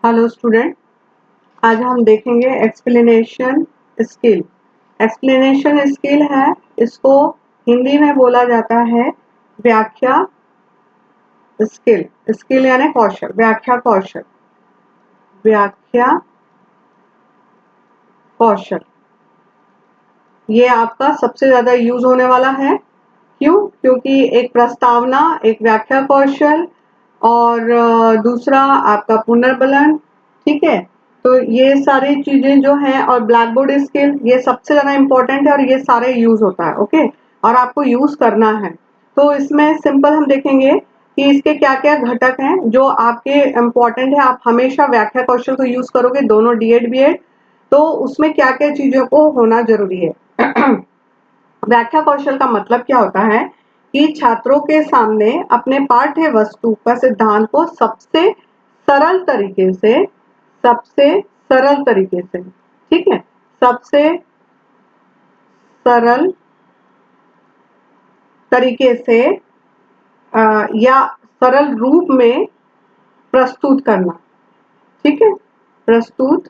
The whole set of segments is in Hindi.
हेलो स्टूडेंट, आज हम देखेंगे एक्सप्लेनेशन स्किल। एक्सप्लेनेशन स्किल है, इसको हिंदी में बोला जाता है व्याख्या स्किल। स्किल यानी कौशल, व्याख्या कौशल, व्याख्या कौशल। ये आपका सबसे ज्यादा यूज होने वाला है। क्यों? क्योंकि एक प्रस्तावना, एक व्याख्या कौशल और दूसरा आपका पुनर्बलन। ठीक है, तो ये सारी चीजें जो हैं और ब्लैक बोर्ड स्किल, ये सबसे ज्यादा इंपॉर्टेंट है और ये सारे यूज होता है। ओके, और आपको यूज करना है। तो इसमें सिंपल हम देखेंगे कि इसके क्या क्या घटक हैं जो आपके इम्पोर्टेंट है। आप हमेशा व्याख्या कौशल को यूज करोगे, दोनों डीएड बीएड, तो उसमें क्या क्या चीजों को होना जरूरी है। व्याख्या कौशल का मतलब क्या होता है कि छात्रों के सामने अपने पाठ्य वस्तु का सिद्धांत को सबसे सरल तरीके से, ठीक है, सबसे सरल तरीके से या सरल रूप में प्रस्तुत करना। ठीक है, प्रस्तुत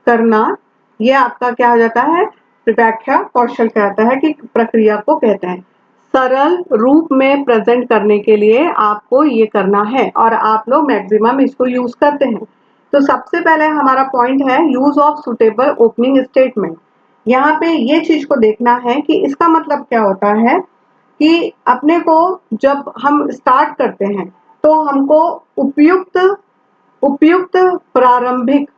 करना, ये आपका क्या हो जाता है, व्याख्या कौशल कहता है कि प्रक्रिया को कहते हैं। सरल रूप में प्रेजेंट करने के लिए आपको ये करना है और आप लोग मैक्सिमम इसको यूज करते हैं। तो सबसे पहले हमारा पॉइंट है use of suitable opening statement. यहाँ पे ये चीज को देखना है कि इसका मतलब क्या होता है कि अपने को जब हम स्टार्ट करते हैं तो हमको उपयुक्त उपयुक्त प्रारंभिक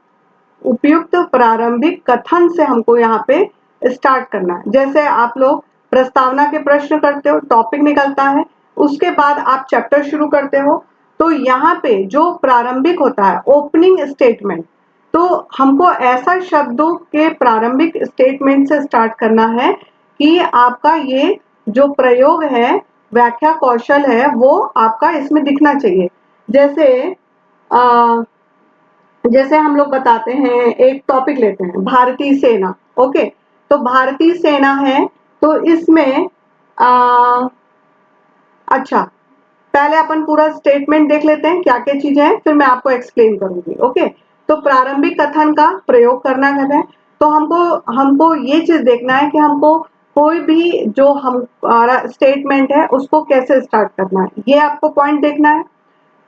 उपयुक्त प्रारंभिक कथन से हमको यहाँ पे स्टार्ट करना है। जैसे आप लोग प्रस्तावना के प्रश्न करते हो, टॉपिक निकलता है, उसके बाद आप चैप्टर शुरू करते हो, तो यहाँ पे जो प्रारंभिक होता है ओपनिंग स्टेटमेंट, तो हमको ऐसा शब्दों के प्रारंभिक स्टेटमेंट से स्टार्ट करना है कि आपका ये जो प्रयोग है, व्याख्या कौशल है, वो आपका इसमें दिखना चाहिए। जैसे जैसे हम लोग बताते हैं, एक टॉपिक लेते हैं भारतीय सेना। ओके, तो भारतीय सेना है, तो इसमें अच्छा, पहले अपन पूरा स्टेटमेंट देख लेते हैं क्या क्या चीजें हैं, फिर मैं आपको एक्सप्लेन करूंगी। ओके, तो प्रारंभिक कथन का प्रयोग करना है, तो हमको हमको ये चीज देखना है कि हमको कोई भी जो हमारा स्टेटमेंट है उसको कैसे स्टार्ट करना है, ये आपको पॉइंट देखना है।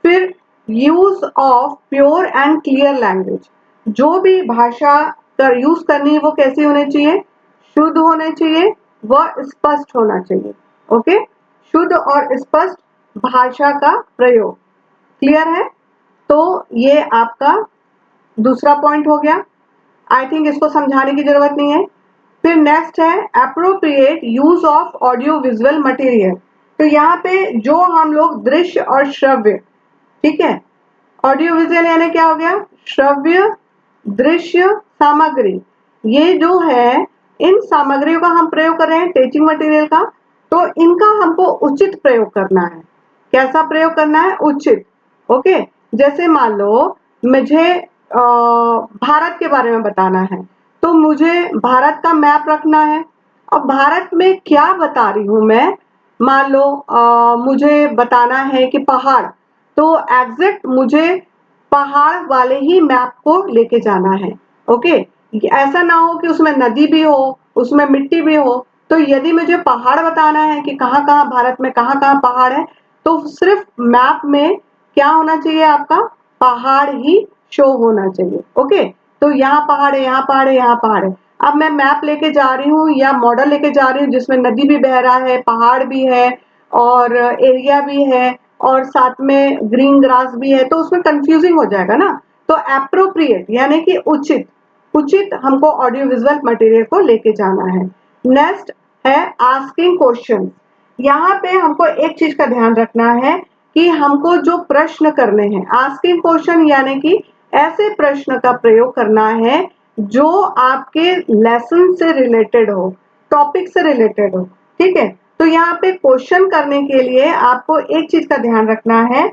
फिर use of pure and clear language, जो भी भाषा कर यूज करनी है वो कैसी होनी चाहिए, शुद्ध होने चाहिए, वह स्पष्ट होना चाहिए। ओके, शुद्ध और स्पष्ट भाषा का प्रयोग, क्लियर है। तो ये आपका दूसरा पॉइंट हो गया। आई थिंक इसको समझाने की जरूरत नहीं है। फिर नेक्स्ट है appropriate use of audio visual material. तो यहाँ पे जो हम लोग दृश्य और श्रव्य, ठीक है, ऑडियो विजुअल यानी क्या हो गया, श्रव्य दृश्य सामग्री, ये जो है इन सामग्रियों का हम प्रयोग कर रहे हैं, टीचिंग मटेरियल का, तो इनका हमको उचित प्रयोग करना है। कैसा प्रयोग करना है, उचित। ओके, जैसे मान लो मुझे भारत के बारे में बताना है, तो मुझे भारत का मैप रखना है। अब भारत में क्या बता रही हूं मैं, मान लो मुझे बताना है कि पहाड़, तो एग्जैक्ट मुझे पहाड़ वाले ही मैप को लेके जाना है। ओके, ऐसा ना हो कि उसमें नदी भी हो, उसमें मिट्टी भी हो। तो यदि मुझे पहाड़ बताना है कि कहाँ कहाँ भारत में कहाँ कहाँ पहाड़ है, तो सिर्फ मैप में क्या होना चाहिए, आपका पहाड़ ही शो होना चाहिए। ओके, तो यहाँ पहाड़ है, यहाँ पहाड़ है, यहाँ पहाड़ है। अब मैं मैप लेके जा रही हूँ या मॉडल लेके जा रही हूँ जिसमें नदी भी बह रहा है, पहाड़ भी है और एरिया भी है और साथ में ग्रीन ग्रास भी है, तो उसमें कंफ्यूजिंग हो जाएगा ना। तो अप्रोप्रिएट यानी कि उचित, उचित हमको ऑडियो विजुअल मटेरियल को लेके जाना है। नेक्स्ट है आस्किंग क्वेश्चन। यहाँ पे हमको एक चीज का ध्यान रखना है कि हमको जो प्रश्न करने हैं, आस्किंग क्वेश्चन यानी कि ऐसे प्रश्न का प्रयोग करना है जो आपके लेसन से रिलेटेड हो, टॉपिक से रिलेटेड हो। ठीक है, तो यहाँ पे क्वेश्चन करने के लिए आपको एक चीज का ध्यान रखना है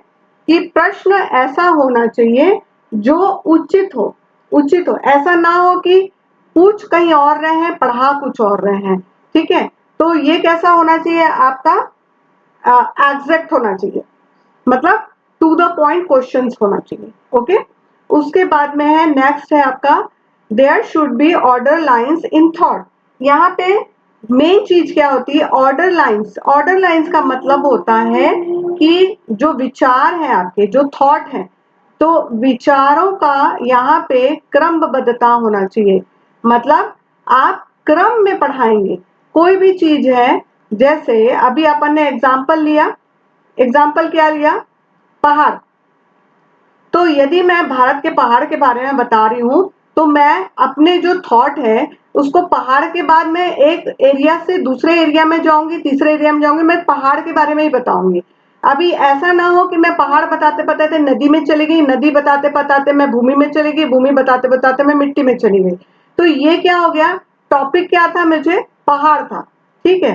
कि प्रश्न ऐसा होना चाहिए जो उचित हो, उचित हो। ऐसा ना हो कि पूछ कहीं और रहे हैं, पढ़ा कुछ और रहे हैं। ठीक है, तो ये कैसा होना चाहिए, आपका एग्जैक्ट होना चाहिए, मतलब टू द पॉइंट क्वेश्चंस होना चाहिए। ओके, उसके बाद में है नेक्स्ट है आपका there should be orderliness in thought. यहाँ पे मेन चीज क्या होती है, ऑर्डर लाइंस। ऑर्डर लाइंस का मतलब होता है कि जो विचार है आपके, जो थॉट है, तो विचारों का यहाँ पे क्रमबद्धता होना चाहिए। मतलब आप क्रम में पढ़ाएंगे कोई भी चीज है। जैसे अभी अपन ने एग्जाम्पल लिया, एग्जाम्पल क्या लिया, पहाड़। तो यदि मैं भारत के पहाड़ के बारे में बता रही हूँ तो मैं अपने जो थॉट है उसको पहाड़ के बाद में एक एरिया से दूसरे एरिया में जाऊंगी, तीसरे एरिया में जाऊंगी, मैं पहाड़ के बारे में ही बताऊंगी। अभी ऐसा ना हो कि मैं पहाड़ बताते बताते नदी में चली गई, नदी बताते बताते मैं भूमि में चली गई, भूमि बताते बताते मैं मिट्टी में चली गई। तो ये क्या हो गया, टॉपिक क्या था, मुझे पहाड़ था, ठीक है,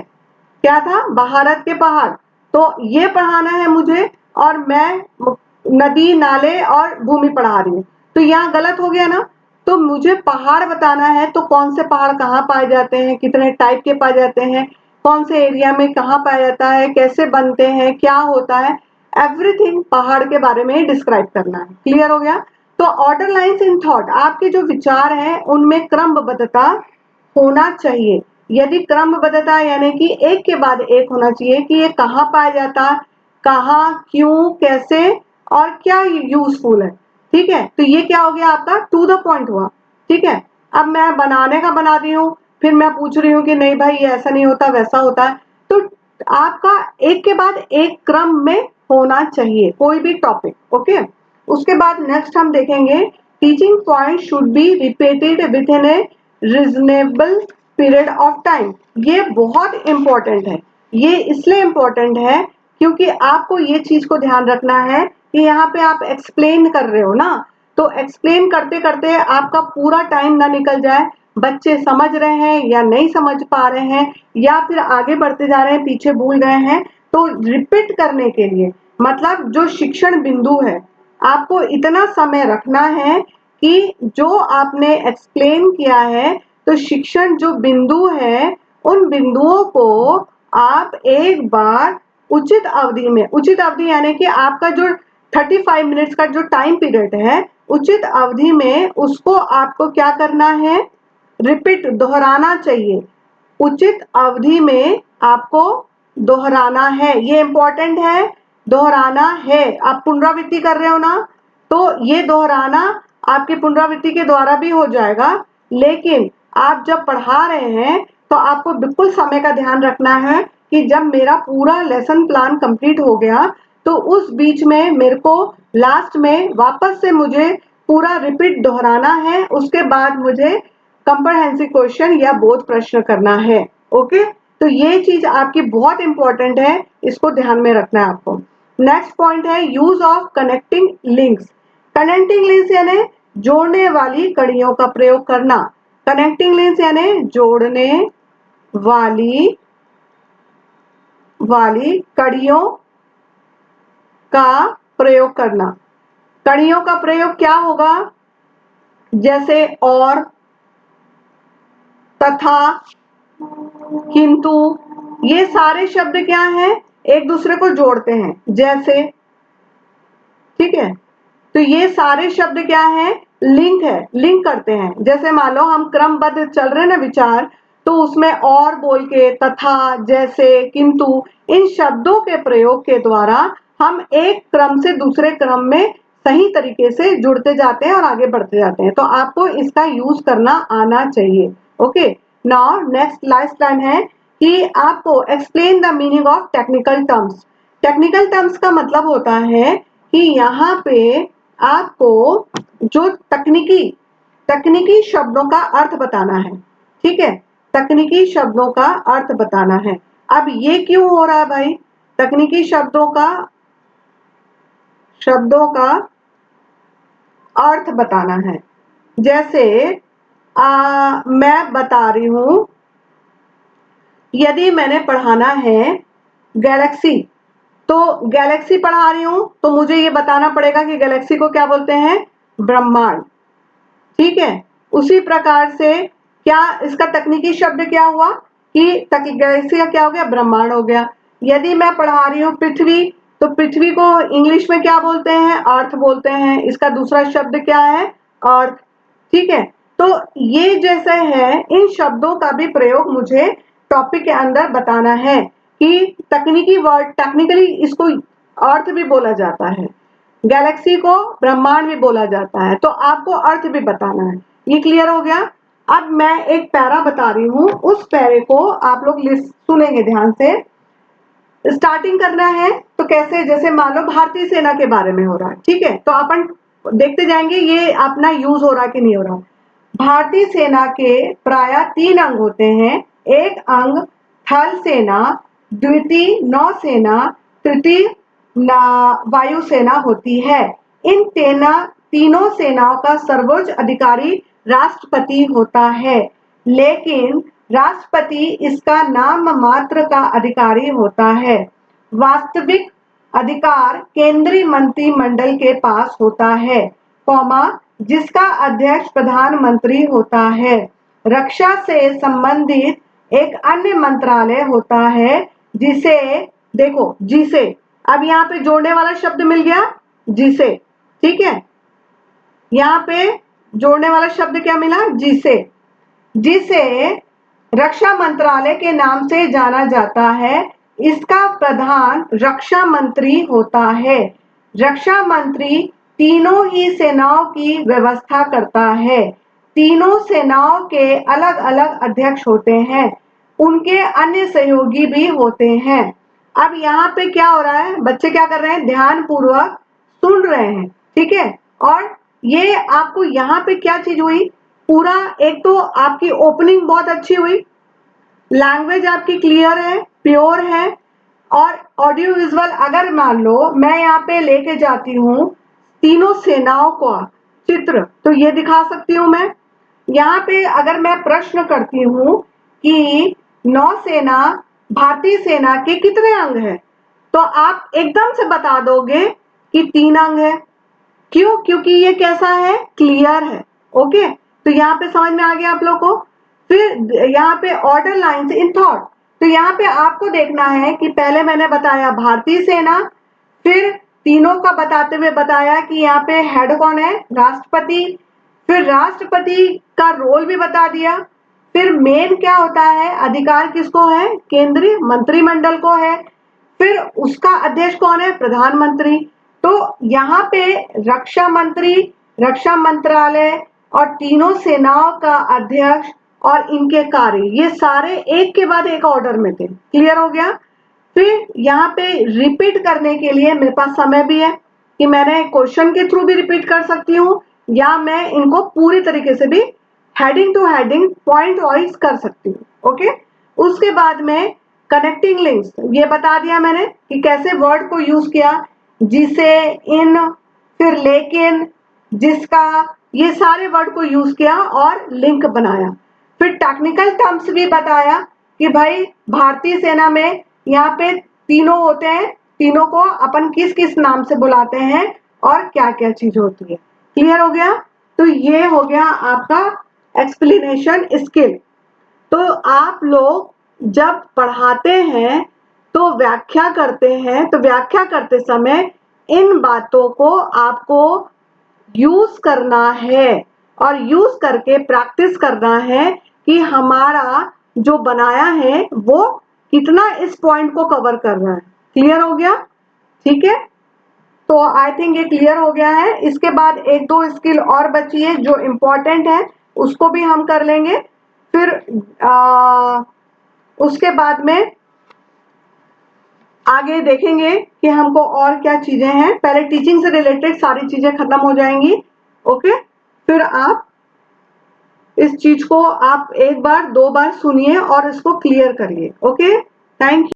क्या था, भारत के पहाड़। तो ये पढ़ाना है मुझे और मैं नदी नाले और भूमि पढ़ा रही हूँ, तो यहाँ गलत हो गया ना। तो मुझे पहाड़ बताना है, तो कौन से पहाड़ कहाँ पाए जाते हैं, कितने टाइप के पाए जाते हैं, कौन से एरिया में कहाँ पाया जाता है, कैसे बनते हैं, क्या होता है, एवरीथिंग पहाड़ के बारे में ही डिस्क्राइब करना है। क्लियर हो गया। तो ऑर्डर लाइंस इन थॉट, आपके जो विचार हैं उनमें क्रमबद्धता होना चाहिए। यदि क्रमबद्धता यानी कि एक के बाद एक होना चाहिए कि ये कहाँ पाया जाता, कहाँ, क्यों, कैसे और क्या यूजफुल है, ठीक है। तो ये क्या हो गया आपका टू द पॉइंट हुआ, ठीक है। अब मैं बनाने का बना दी हूँ, फिर मैं पूछ रही हूँ कि नहीं भाई ये ऐसा नहीं होता वैसा होता है। तो आपका एक के बाद एक क्रम में होना चाहिए कोई भी टॉपिक, ओके। उसके बाद नेक्स्ट हम देखेंगे teaching point should be repeated with in A reasonable period of time. ये बहुत इंपॉर्टेंट है। ये इसलिए इंपॉर्टेंट है क्योंकि आपको ये चीज को ध्यान रखना है कि यहाँ पे आप एक्सप्लेन कर रहे हो ना, तो एक्सप्लेन करते करते आपका पूरा टाइम ना निकल जाए, बच्चे समझ रहे हैं या नहीं समझ पा रहे हैं या फिर आगे बढ़ते जा रहे हैं पीछे भूल गए हैं। तो रिपीट करने के लिए मतलब जो शिक्षण बिंदु है आपको इतना समय रखना है कि जो आपने एक्सप्लेन किया है, तो शिक्षण जो बिंदु है उन बिंदुओं को आप एक बार उचित अवधि में, उचित अवधि यानी कि आपका जो 35 मिनट्स का जो टाइम पीरियड है, उचित अवधि में उसको आपको क्या करना है, रिपीट, दोहराना चाहिए। उचित अवधि में आपको दोहराना है, ये इंपॉर्टेंट है, दोहराना है। आप पुनरावृत्ति कर रहे हो ना, तो ये दोहराना आपकी पुनरावृत्ति के द्वारा भी हो जाएगा, लेकिन आप जब पढ़ा रहे हैं तो आपको बिल्कुल समय का ध्यान रखना है कि जब मेरा पूरा लेसन प्लान कंप्लीट हो गया तो उस बीच में मेरे को लास्ट में वापस से मुझे पूरा रिपीट दोहराना है, उसके बाद मुझे कंप्रहेंसिव क्वेश्चन या बोध प्रश्न करना है, ओके। तो ये चीज आपकी बहुत इंपॉर्टेंट है, इसको ध्यान में रखना है आपको। नेक्स्ट पॉइंट है use of connecting links. Connecting links यानी जोड़ने वाली कड़ियों का प्रयोग करना। कनेक्टिंग लिंक्स यानी जोड़ने वाली कड़ियों का प्रयोग करना। कड़ियों का प्रयोग क्या होगा, जैसे और, तथा, किंतु, ये सारे शब्द क्या हैं, एक दूसरे को जोड़ते हैं, जैसे, ठीक है। तो ये सारे शब्द क्या हैं, लिंक है, लिंक करते हैं। जैसे मान लो हम क्रमबद्ध चल रहे हैं ना विचार, तो उसमें और बोल के, तथा, जैसे, किंतु, इन शब्दों के प्रयोग के द्वारा हम एक क्रम से दूसरे क्रम में सही तरीके से जुड़ते जाते हैं और आगे बढ़ते जाते हैं। तो आपको इसका यूज करना आना चाहिए, okay. Now next last line है कि आपको explain the meaning of technical terms. Technical terms का मतलब होता है कि यहाँ पे आपको जो तकनीकी शब्दों का अर्थ बताना है, ठीक है, तकनीकी शब्दों का अर्थ बताना है। अब ये क्यों हो रहा है भाई, तकनीकी शब्दों का अर्थ बताना है। जैसे मैं बता रही हूं, यदि मैंने पढ़ाना है गैलेक्सी, तो गैलेक्सी पढ़ा रही हूं तो मुझे ये बताना पड़ेगा कि गैलेक्सी को क्या बोलते हैं, ब्रह्मांड, ठीक है। उसी प्रकार से क्या इसका तकनीकी शब्द क्या हुआ कि गैलेक्सी का क्या हो गया, ब्रह्मांड हो गया। यदि मैं पढ़ा रही हूं पृथ्वी, तो पृथ्वी को इंग्लिश में क्या बोलते हैं? अर्थ बोलते हैं। इसका दूसरा शब्द क्या है? अर्थ। ठीक है, तो ये जैसे है, इन शब्दों का भी प्रयोग मुझे टॉपिक के अंदर बताना है कि तकनीकी वर्ड, टेक्निकली इसको अर्थ भी बोला जाता है, गैलेक्सी को ब्रह्मांड भी बोला जाता है, तो आपको अर्थ भी बताना है। ये क्लियर हो गया? अब मैं एक पैरा बता रही हूं, उस पैरे को आप लोग सुनेंगे ध्यान से। स्टार्टिंग करना है तो कैसे, जैसे मान लो भारतीय सेना के बारे में हो रहा है, ठीक है, तो अपन देखते जाएंगे ये अपना यूज हो रहा कि नहीं हो रहा। भारतीय सेना के प्राय 3 अंग होते हैं। एक अंग थल सेना, द्वितीय नौसेना, तृतीय वायुसेना होती है। इन तीनों सेनाओं का सर्वोच्च अधिकारी राष्ट्रपति होता है, लेकिन राष्ट्रपति इसका नाम मात्र का अधिकारी होता है। वास्तविक अधिकार केंद्रीय मंत्रिमंडल के पास होता है, जिसका अध्यक्ष प्रधानमंत्री होता है। रक्षा से संबंधित एक अन्य मंत्रालय होता है जिसे, देखो जिसे, अब यहाँ पे जोड़ने वाला शब्द मिल गया, जिसे, ठीक है, यहाँ पे जोड़ने वाला शब्द क्या मिला? जिसे। जिसे रक्षा मंत्रालय के नाम से जाना जाता है। इसका प्रधान रक्षा मंत्री होता है। रक्षा मंत्री तीनों ही सेनाओं की व्यवस्था करता है। तीनों सेनाओं के अलग अलग अध्यक्ष होते हैं, उनके अन्य सहयोगी भी होते हैं। अब यहाँ पे क्या हो रहा है, बच्चे क्या कर रहे हैं? ध्यान पूर्वक सुन रहे हैं, ठीक है। और ये आपको यहाँ पे क्या चीज हुई, पूरा एक तो आपकी ओपनिंग बहुत अच्छी हुई, लैंग्वेज आपकी क्लियर है, प्योर है, और ऑडियो विजुअल अगर मान लो मैं यहाँ पे लेके जाती हूँ तीनों सेनाओं का चित्र, तो ये दिखा सकती हूँ मैं। यहाँ पे अगर मैं प्रश्न करती हूँ कि नौसेना भारतीय सेना के कितने अंग हैं, तो आप एकदम से बता दोगे कि 3 अंग है। क्यों? क्योंकि ये कैसा है? क्लियर है। ओके, तो यहाँ पे समझ में आ गया आप लोग को। फिर यहाँ पे ऑर्डर लाइन इन थॉट, तो यहाँ पे आपको देखना है कि पहले मैंने बताया भारतीय सेना, फिर तीनों का बताते हुए बताया कि यहाँ पे हेड कौन है? राष्ट्रपति। फिर राष्ट्रपति का रोल भी बता दिया। फिर मेन क्या होता है? अधिकार किसको है? केंद्रीय मंत्रिमंडल को है। फिर उसका अध्यक्ष कौन है? प्रधानमंत्री। तो यहाँ पे रक्षा मंत्री, रक्षा मंत्रालय और तीनों सेनाओं का अध्यक्ष और इनके कार्य, ये सारे एक के बाद एक ऑर्डर में थे। क्लियर हो गया? फिर यहाँ पे रिपीट करने के लिए मेरे पास समय भी है कि मैंने क्वेश्चन के थ्रू भी रिपीट कर सकती हूँ, या मैं इनको पूरी तरीके से भी heading two heading point wise कर सकती हूँ। ओके, उसके बाद में कनेक्टिंग लिंक्स, ये बता दिया मैंने कि कैसे वर्ड को यूज किया, जिसे, इन, फिर लेकिन, जिसका, ये सारे वर्ड को यूज किया और लिंक बनाया। फिर टेक्निकल टर्म्स भी बताया कि भाई भारतीय सेना में यहाँ पे तीनों होते हैं, तीनों को अपन किस किस नाम से बुलाते हैं और क्या क्या चीज होती है। क्लियर हो गया? तो ये हो गया आपका एक्सप्लेनेशन स्किल। तो आप लोग जब पढ़ाते हैं तो व्याख्या करते हैं, तो व्याख्या करते समय इन बातों को आपको यूज करना है और यूज करके प्रैक्टिस करना है कि हमारा जो बनाया है वो कितना इस पॉइंट को कवर कर रहा है। क्लियर हो गया? ठीक है, तो आई थिंक ये क्लियर हो गया है। इसके बाद 1-2 स्किल और बची है जो इम्पोर्टेंट है, उसको भी हम कर लेंगे। फिर उसके बाद में आगे देखेंगे कि हमको और क्या चीजें हैं। पहले टीचिंग से रिलेटेड सारी चीजें खत्म हो जाएंगी। ओके, फिर आप इस चीज को आप 1 बार 2 बार सुनिए और इसको क्लियर करिए। Okay, thank you.